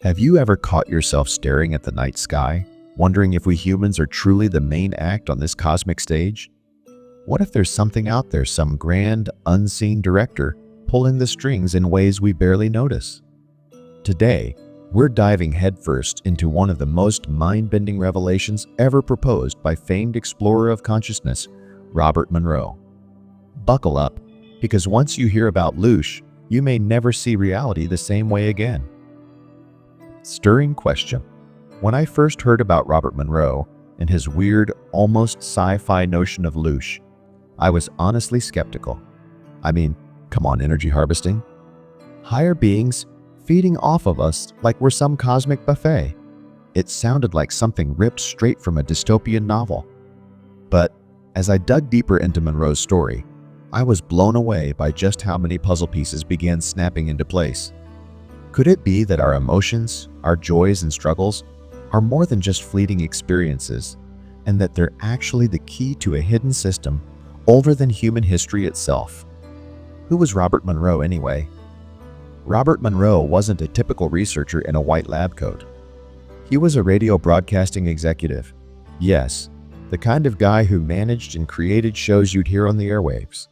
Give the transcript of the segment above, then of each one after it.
Have you ever caught yourself staring at the night sky, wondering if we humans are truly the main act on this cosmic stage? What if there's something out there, some grand, unseen director, pulling the strings in ways we barely notice? Today, we're diving headfirst into one of the most mind-bending revelations ever proposed by famed explorer of consciousness, Robert Monroe. Buckle up, because once you hear about Loosh, you may never see reality the same way again. Stirring question. When I first heard about Robert Monroe and his weird, almost sci-fi notion of Loosh, I was honestly skeptical. I mean, come on, energy harvesting? Higher beings feeding off of us like we're some cosmic buffet. It sounded like something ripped straight from a dystopian novel. But as I dug deeper into Monroe's story, I was blown away by just how many puzzle pieces began snapping into place. Could it be that our emotions, our joys and struggles are more than just fleeting experiences, and that they're actually the key to a hidden system older than human history itself? Who was Robert Monroe anyway? Robert Monroe wasn't a typical researcher in a white lab coat. He was a radio broadcasting executive. Yes, the kind of guy who managed and created shows you'd hear on the airwaves.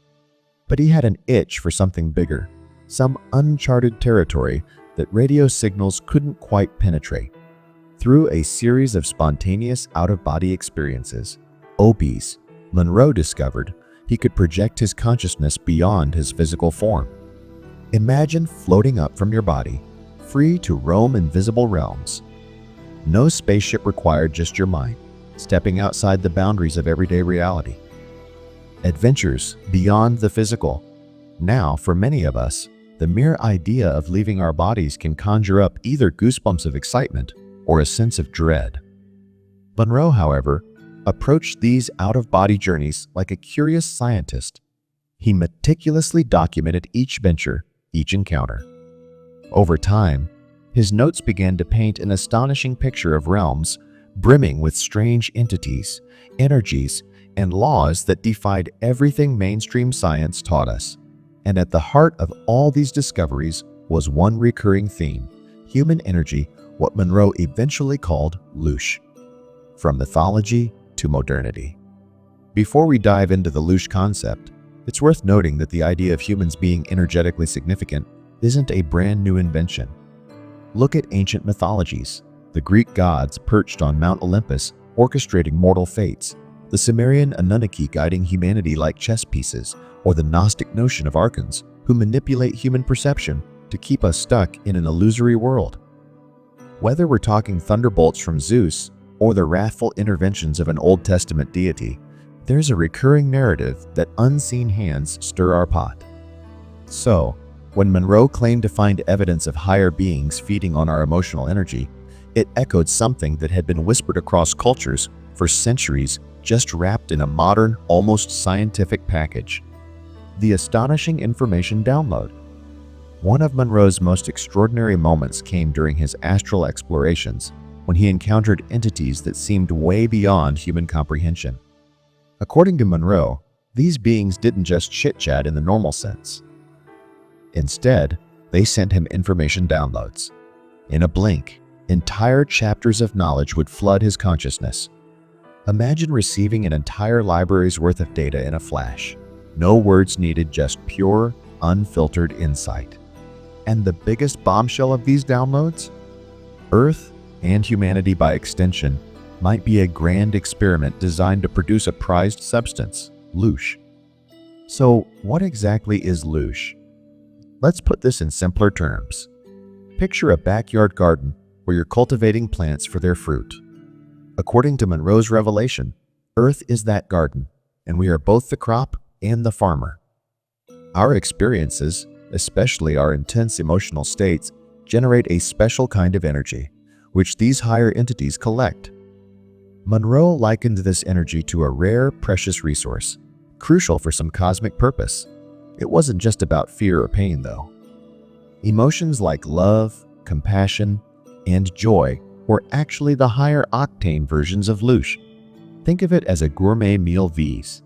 But he had an itch for something bigger, some uncharted territory that radio signals couldn't quite penetrate. Through a series of spontaneous out-of-body experiences, OBs, Monroe discovered he could project his consciousness beyond his physical form. Imagine floating up from your body, free to roam invisible realms. No spaceship required, just your mind, stepping outside the boundaries of everyday reality. Adventures beyond the physical. Now, for many of us, the mere idea of leaving our bodies can conjure up either goosebumps of excitement or a sense of dread. Monroe, however, approached these out-of-body journeys like a curious scientist. He meticulously documented each venture, each encounter. Over time, his notes began to paint an astonishing picture of realms brimming with strange entities, energies, and laws that defied everything mainstream science taught us. And at the heart of all these discoveries was one recurring theme: human energy, what Monroe eventually called Loosh. From mythology to modernity. Before we dive into the Loosh concept, it's worth noting that the idea of humans being energetically significant isn't a brand new invention. Look at ancient mythologies, the Greek gods perched on Mount Olympus orchestrating mortal fates, the Sumerian Anunnaki guiding humanity like chess pieces, or the Gnostic notion of archons who manipulate human perception to keep us stuck in an illusory world. Whether we're talking thunderbolts from Zeus or the wrathful interventions of an Old Testament deity, there's a recurring narrative that unseen hands stir our pot. So, when Monroe claimed to find evidence of higher beings feeding on our emotional energy, it echoed something that had been whispered across cultures for centuries, just wrapped in a modern, almost scientific package. The astonishing information download. One of Monroe's most extraordinary moments came during his astral explorations, when he encountered entities that seemed way beyond human comprehension. According to Monroe, these beings didn't just chit-chat in the normal sense. Instead, they sent him information downloads. In a blink, entire chapters of knowledge would flood his consciousness. Imagine receiving an entire library's worth of data in a flash. No words needed, just pure, unfiltered insight. And the biggest bombshell of these downloads? Earth, and humanity by extension, might be a grand experiment designed to produce a prized substance, Loosh. So, what exactly is Loosh? Let's put this in simpler terms. Picture a backyard garden where you're cultivating plants for their fruit. According to Monroe's revelation, Earth is that garden, and we are both the crop and the farmer. Our experiences, especially our intense emotional states, generate a special kind of energy, which these higher entities collect. Monroe likened this energy to a rare, precious resource, crucial for some cosmic purpose. It wasn't just about fear or pain, though. Emotions like love, compassion, and joy were actually the higher octane versions of Loosh. Think of it as a gourmet meal vs.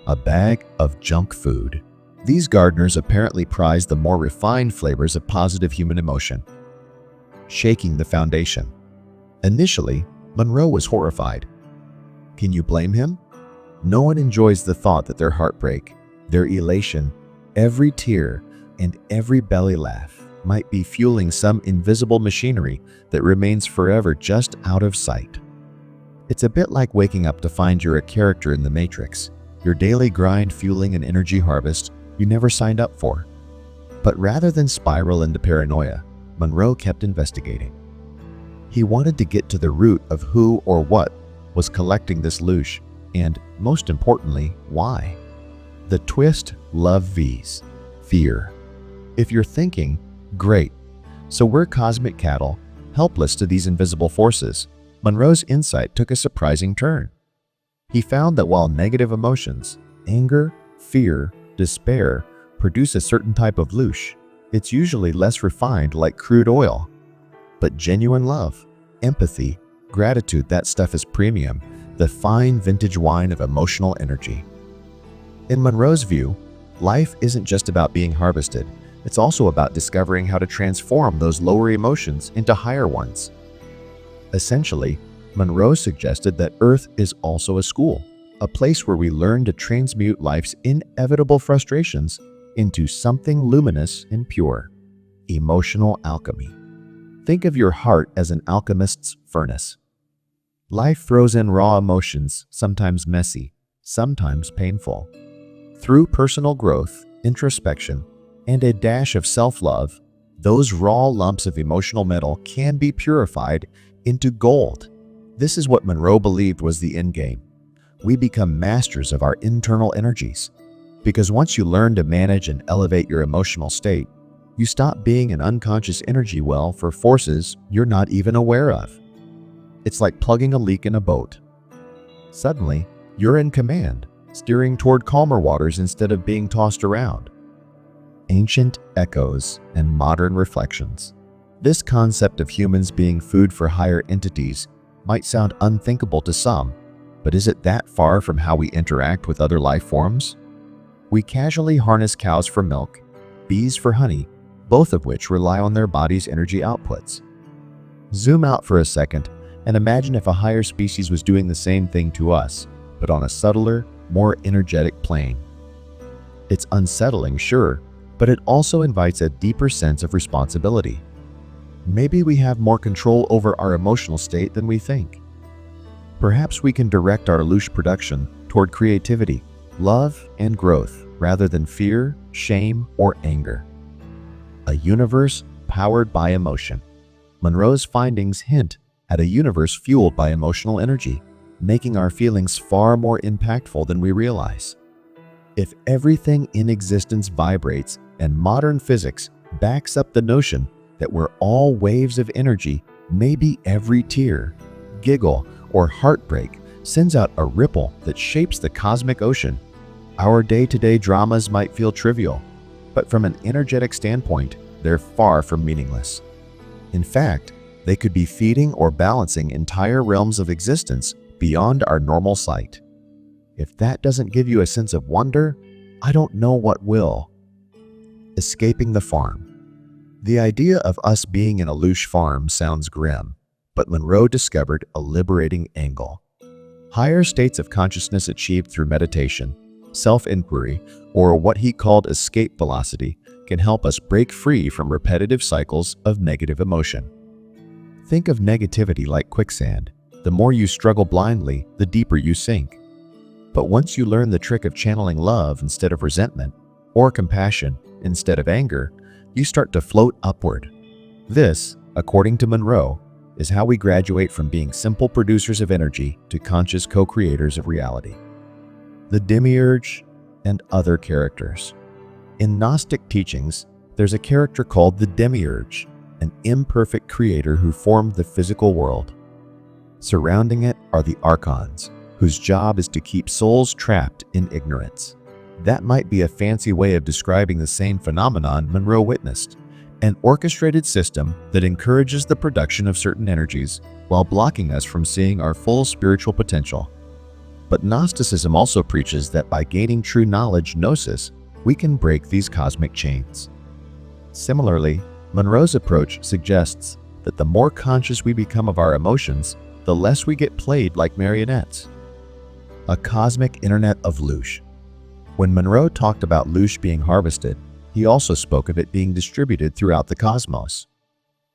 a bag of junk food. These gardeners apparently prize the more refined flavors of positive human emotion. shaking the foundation. Initially, Monroe was horrified. Can you blame him? No one enjoys the thought that their heartbreak, their elation, every tear, and every belly laugh might be fueling some invisible machinery that remains forever just out of sight. It's a bit like waking up to find you're a character in the Matrix, your daily grind fueling an energy harvest you never signed up for. But rather than spiral into paranoia, Monroe kept investigating. He wanted to get to the root of who or what was collecting this loosh, and most importantly, why. The twist love V's, fear. If you're thinking, great, so we're cosmic cattle, helpless to these invisible forces, Monroe's insight took a surprising turn. He found that while negative emotions, anger, fear, despair, produce a certain type of loosh, it's usually less refined like crude oil. But genuine love, empathy, gratitude, that stuff is premium, the fine vintage wine of emotional energy. In Monroe's view, life isn't just about being harvested, it's also about discovering how to transform those lower emotions into higher ones. Essentially, Monroe suggested that Earth is also a school, a place where we learn to transmute life's inevitable frustrations into something luminous and pure, emotional alchemy. Think of your heart as an alchemist's furnace. Life throws in raw emotions, sometimes messy, sometimes painful. Through personal growth, introspection, and a dash of self-love, those raw lumps of emotional metal can be purified into gold. This is what Monroe believed was the end game. We become masters of our internal energies. Because once you learn to manage and elevate your emotional state, you stop being an unconscious energy well for forces you're not even aware of. It's like plugging a leak in a boat. Suddenly, you're in command, steering toward calmer waters instead of being tossed around. Ancient echoes and modern reflections. This concept of humans being food for higher entities might sound unthinkable to some, but is it that far from how we interact with other life forms? We casually harness cows for milk, bees for honey, both of which rely on their body's energy outputs. Zoom out for a second and imagine if a higher species was doing the same thing to us, but on a subtler, more energetic plane. It's unsettling, sure, but it also invites a deeper sense of responsibility. Maybe we have more control over our emotional state than we think. Perhaps we can direct our loosh production toward creativity, love, and growth rather than fear, shame, or anger. A universe powered by emotion. Monroe's findings hint at a universe fueled by emotional energy, making our feelings far more impactful than we realize. If everything in existence vibrates and modern physics backs up the notion that we're all waves of energy, maybe every tear, giggle, or heartbreak sends out a ripple that shapes the cosmic ocean. Our day-to-day dramas might feel trivial, but from an energetic standpoint, they're far from meaningless. In fact, they could be feeding or balancing entire realms of existence beyond our normal sight. If that doesn't give you a sense of wonder, I don't know what will. Escaping the farm. The idea of us being in a loosh farm sounds grim, but Monroe discovered a liberating angle. Higher states of consciousness achieved through meditation, self-inquiry, or what he called escape velocity can help us break free from repetitive cycles of negative emotion. Think of negativity like quicksand. The more you struggle blindly, the deeper you sink. But once you learn the trick of channeling love instead of resentment, or compassion instead of anger, you start to float upward. This, according to Monroe, is how we graduate from being simple producers of energy to conscious co-creators of reality. The demiurge and other characters. In Gnostic teachings, there's a character called the demiurge, an imperfect creator who formed the physical world. Surrounding it are the archons, whose job is to keep souls trapped in ignorance. That might be a fancy way of describing the same phenomenon Monroe witnessed, an orchestrated system that encourages the production of certain energies while blocking us from seeing our full spiritual potential. But Gnosticism also preaches that by gaining true knowledge, gnosis, we can break these cosmic chains. Similarly, Monroe's approach suggests that the more conscious we become of our emotions, the less we get played like marionettes. A cosmic internet of Loosh. When Monroe talked about Loosh being harvested, he also spoke of it being distributed throughout the cosmos.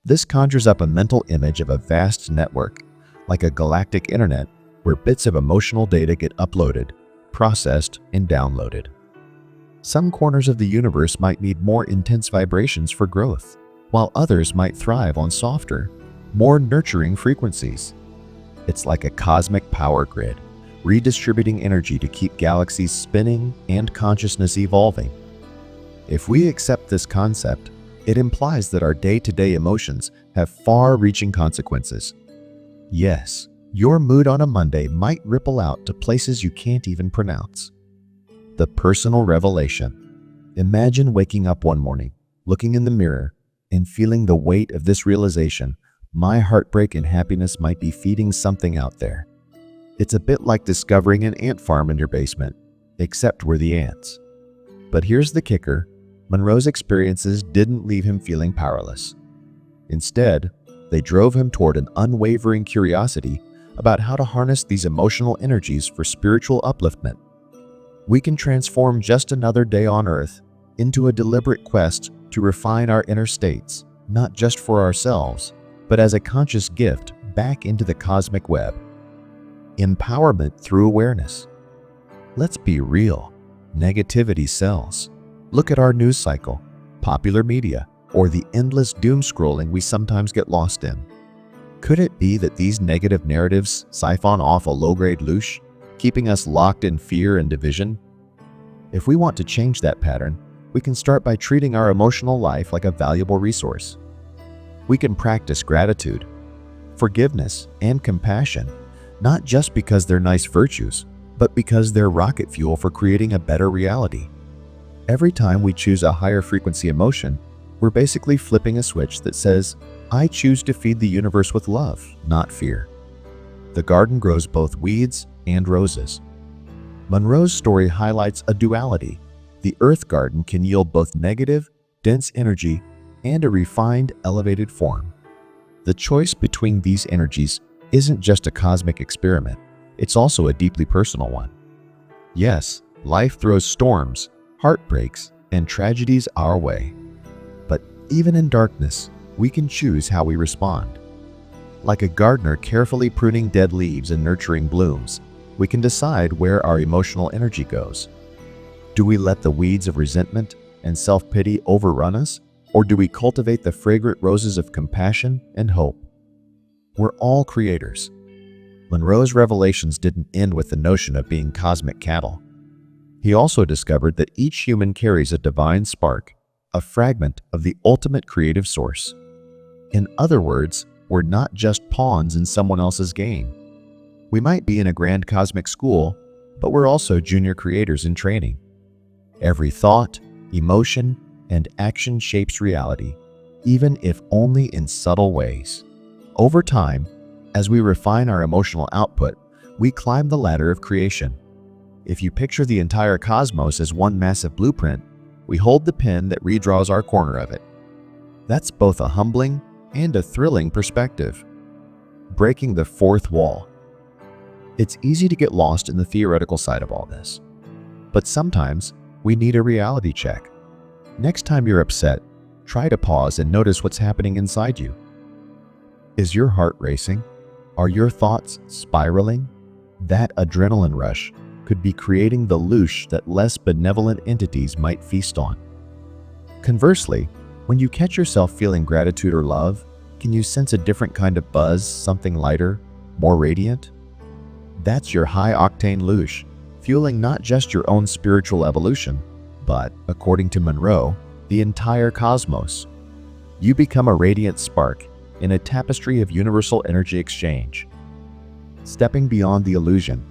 This conjures up a mental image of a vast network, like a galactic internet, where bits of emotional data get uploaded, processed, and downloaded. Some corners of the universe might need more intense vibrations for growth, while others might thrive on softer, more nurturing frequencies. It's like a cosmic power grid, redistributing energy to keep galaxies spinning and consciousness evolving. If we accept this concept, it implies that our day-to-day emotions have far-reaching consequences. Yes, your mood on a Monday might ripple out to places you can't even pronounce. The personal revelation. Imagine waking up one morning, looking in the mirror, and feeling the weight of this realization: my heartbreak and happiness might be feeding something out there. It's a bit like discovering an ant farm in your basement, except we're the ants. But here's the kicker: Monroe's experiences didn't leave him feeling powerless. Instead, they drove him toward an unwavering curiosity about how to harness these emotional energies for spiritual upliftment. We can transform just another day on Earth into a deliberate quest to refine our inner states, not just for ourselves, but as a conscious gift back into the cosmic web. Empowerment through awareness. Let's be real. Negativity sells. Look at our news cycle, popular media, or the endless doom scrolling we sometimes get lost in. Could it be that these negative narratives siphon off a low-grade Loosh, keeping us locked in fear and division? If we want to change that pattern, we can start by treating our emotional life like a valuable resource. We can practice gratitude, forgiveness, and compassion, not just because they're nice virtues, but because they're rocket fuel for creating a better reality. Every time we choose a higher frequency emotion, we're basically flipping a switch that says, I choose to feed the universe with love, not fear. The garden grows both weeds and roses. Monroe's story highlights a duality. The earth garden can yield both negative, dense energy and a refined, elevated form. The choice between these energies isn't just a cosmic experiment, it's also a deeply personal one. Yes, life throws storms, heartbreaks, and tragedies our way. But even in darkness, we can choose how we respond. Like a gardener carefully pruning dead leaves and nurturing blooms, we can decide where our emotional energy goes. Do we let the weeds of resentment and self-pity overrun us, or do we cultivate the fragrant roses of compassion and hope? We're all creators. Monroe's revelations didn't end with the notion of being cosmic cattle. He also discovered that each human carries a divine spark, a fragment of the ultimate creative source. In other words, we're not just pawns in someone else's game. We might be in a grand cosmic school, but we're also junior creators in training. Every thought, emotion, and action shapes reality, even if only in subtle ways. Over time, as we refine our emotional output, we climb the ladder of creation. If you picture the entire cosmos as one massive blueprint, we hold the pen that redraws our corner of it. That's both a humbling and a thrilling perspective. Breaking the fourth wall. It's easy to get lost in the theoretical side of all this. But sometimes, we need a reality check. Next time you're upset, try to pause and notice what's happening inside you. Is your heart racing? Are your thoughts spiraling? That adrenaline rush could be creating the loosh that less benevolent entities might feast on. Conversely, when you catch yourself feeling gratitude or love, can you sense a different kind of buzz, something lighter, more radiant? That's your high-octane loosh, fueling not just your own spiritual evolution, but, according to Monroe, the entire cosmos. You become a radiant spark in a tapestry of universal energy exchange. Stepping beyond the illusion.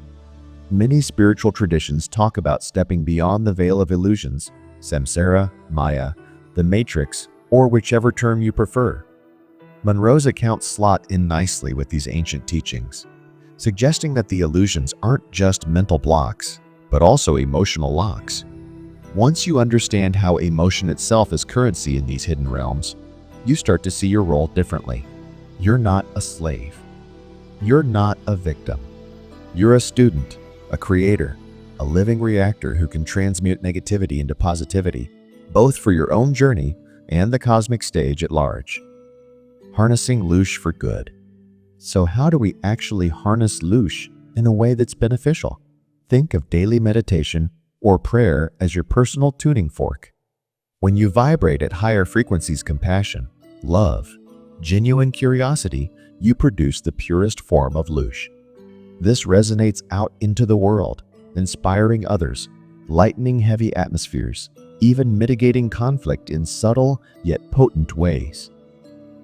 Many spiritual traditions talk about stepping beyond the veil of illusions, samsara, maya, the matrix, or whichever term you prefer. Monroe's accounts slot in nicely with these ancient teachings, suggesting that the illusions aren't just mental blocks, but also emotional locks. Once you understand how emotion itself is currency in these hidden realms, you start to see your role differently. You're not a slave. You're not a victim. You're a student, a creator, a living reactor who can transmute negativity into positivity, both for your own journey and the cosmic stage at large. Harnessing Loosh for good. So how do we actually harness Loosh in a way that's beneficial? Think of daily meditation or prayer as your personal tuning fork. When you vibrate at higher frequencies, compassion, love, genuine curiosity, you produce the purest form of Loosh. This resonates out into the world, inspiring others, lightening heavy atmospheres, even mitigating conflict in subtle yet potent ways.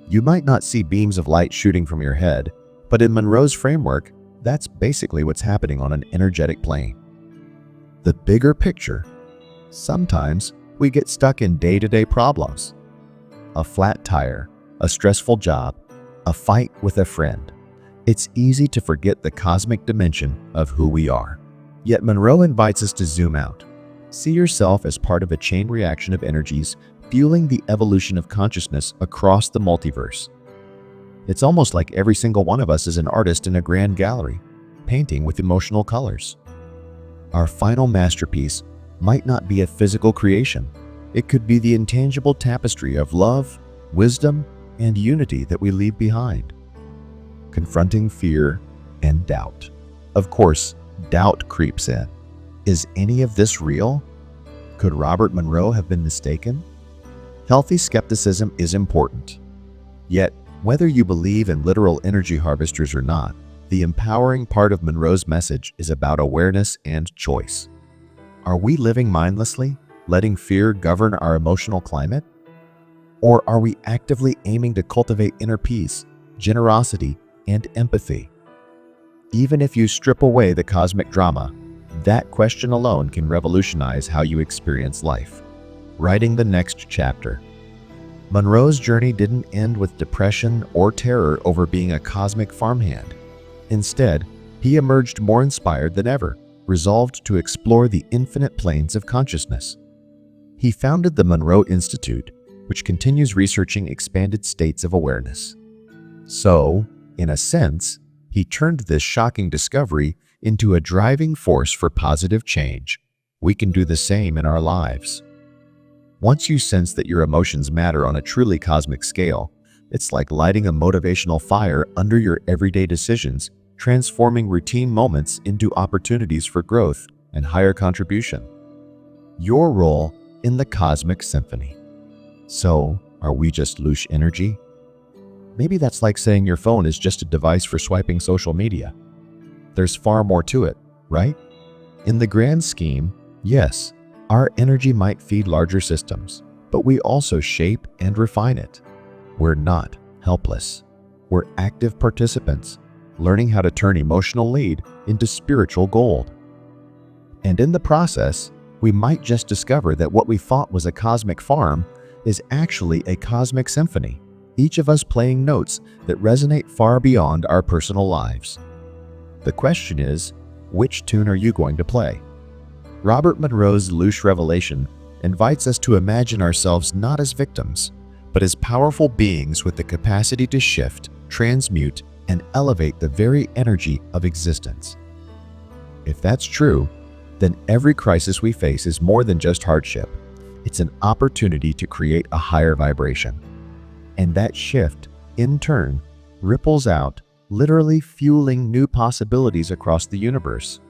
You might not see beams of light shooting from your head, but in Monroe's framework, that's basically what's happening on an energetic plane. The bigger picture. Sometimes we get stuck in day-to-day problems. A flat tire, a stressful job, a fight with a friend. It's easy to forget the cosmic dimension of who we are. Yet Monroe invites us to zoom out. See yourself as part of a chain reaction of energies fueling the evolution of consciousness across the multiverse. It's almost like every single one of us is an artist in a grand gallery, painting with emotional colors. Our final masterpiece might not be a physical creation. It could be the intangible tapestry of love, wisdom, and unity that we leave behind. Confronting fear and doubt. Of course, doubt creeps in. Is any of this real? Could Robert Monroe have been mistaken? Healthy skepticism is important. Yet, whether you believe in literal energy harvesters or not, the empowering part of Monroe's message is about awareness and choice. Are we living mindlessly, letting fear govern our emotional climate? Or are we actively aiming to cultivate inner peace, generosity, and empathy? Even if you strip away the cosmic drama, that question alone can revolutionize how you experience life. Writing the next chapter. Monroe's journey didn't end with depression or terror over being a cosmic farmhand. Instead, he emerged more inspired than ever, resolved to explore the infinite planes of consciousness. He founded the Monroe Institute, which continues researching expanded states of awareness. So, in a sense, he turned this shocking discovery into a driving force for positive change. We can do the same in our lives. Once you sense that your emotions matter on a truly cosmic scale, it's like lighting a motivational fire under your everyday decisions, transforming routine moments into opportunities for growth and higher contribution. Your role in the cosmic symphony. So, are we just Loosh energy? Maybe that's like saying your phone is just a device for swiping social media. There's far more to it, right? In the grand scheme, yes, our energy might feed larger systems, but we also shape and refine it. We're not helpless. We're active participants, learning how to turn emotional lead into spiritual gold. And in the process, we might just discover that what we thought was a cosmic farm is actually a cosmic symphony, each of us playing notes that resonate far beyond our personal lives. The question is, which tune are you going to play? Robert Monroe's Loosh revelation invites us to imagine ourselves not as victims, but as powerful beings with the capacity to shift, transmute, and elevate the very energy of existence. If that's true, then every crisis we face is more than just hardship. It's an opportunity to create a higher vibration. And that shift, in turn, ripples out, literally fueling new possibilities across the universe.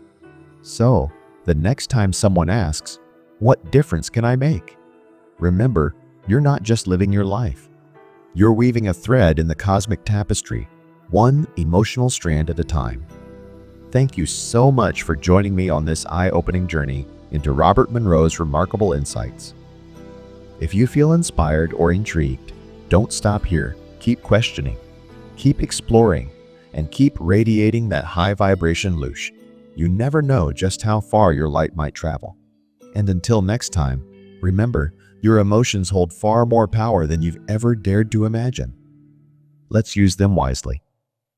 So, the next time someone asks, "What difference can I make?" remember, you're not just living your life. You're weaving a thread in the cosmic tapestry, one emotional strand at a time. Thank you so much for joining me on this eye-opening journey into Robert Monroe's remarkable insights. If you feel inspired or intrigued, don't stop here. Keep questioning, keep exploring, and keep radiating that high vibration Loosh. You never know just how far your light might travel. And until next time, remember, your emotions hold far more power than you've ever dared to imagine. Let's use them wisely.